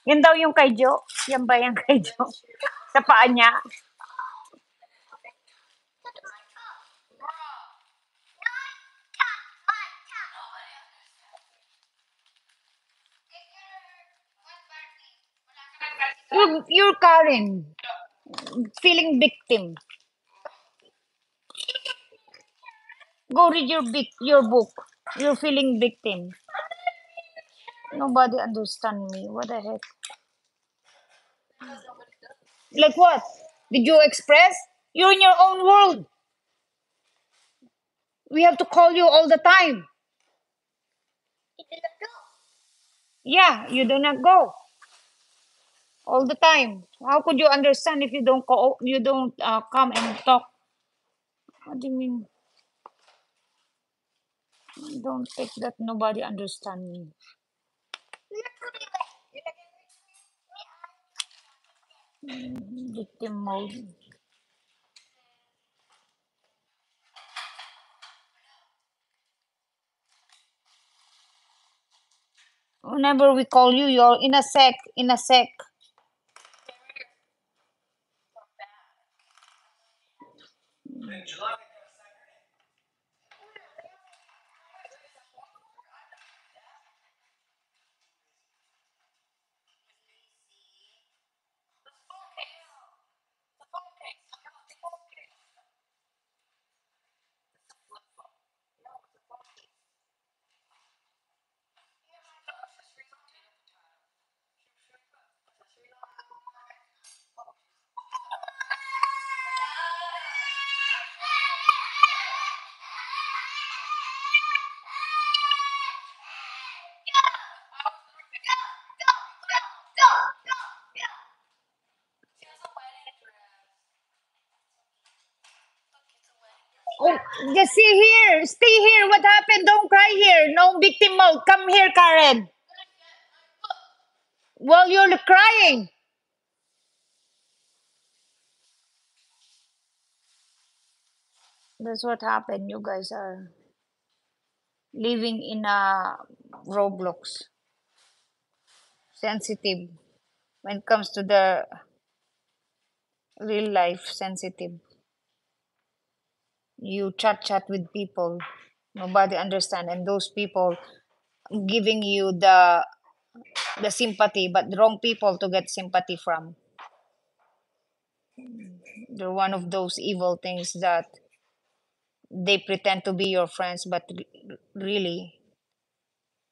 Yan daw yung kay Jo. Yan ba yung kay Jo? Sa paa niya. You're Karen. Feeling victim. Go read your book. You're feeling victim. Nobody understand me. What the heck? Like what? Did you express? You're in your own world. We have to call you all the time. Yeah, you do not go all the time. How could you understand if you don't go? You don't come and talk. What do you mean? Don't think that nobody understand me. Victim mode. Whenever we call you, you're in a sec, in a sec. Oh, just stay here. What happened? Don't cry here. No victim mode. Come here, Karen. Well, you're crying. That's what happened. You guys are living in a Roblox. Sensitive. When it comes to the real life, sensitive. You chat with people. Nobody understand. And those people giving you the sympathy, but the wrong people to get sympathy from. They're one of those evil things that they pretend to be your friends, but really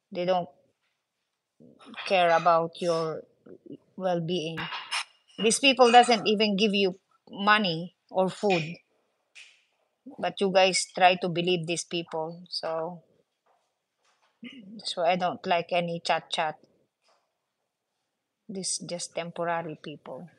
they don't care about your well-being. These people doesn't even give you money or food, but you guys try to believe these people. So that's why I don't like any chat. This just temporary people.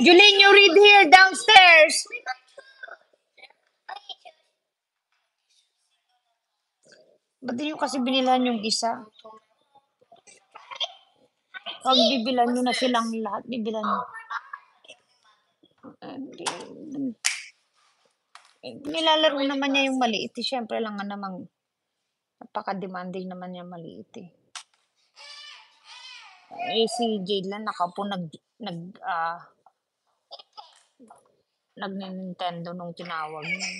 Julene, you read here downstairs. Ba't di nyo kasi binilan yung isa? Pag bibilan nyo na silang lahat, bibilan nyo. Nilalaro naman niya yung maliit. Siyempre lang nga namang napaka-demanding naman niya maliit eh. Si Jaylan nakaupo nag Nintendo nung tinawag niya.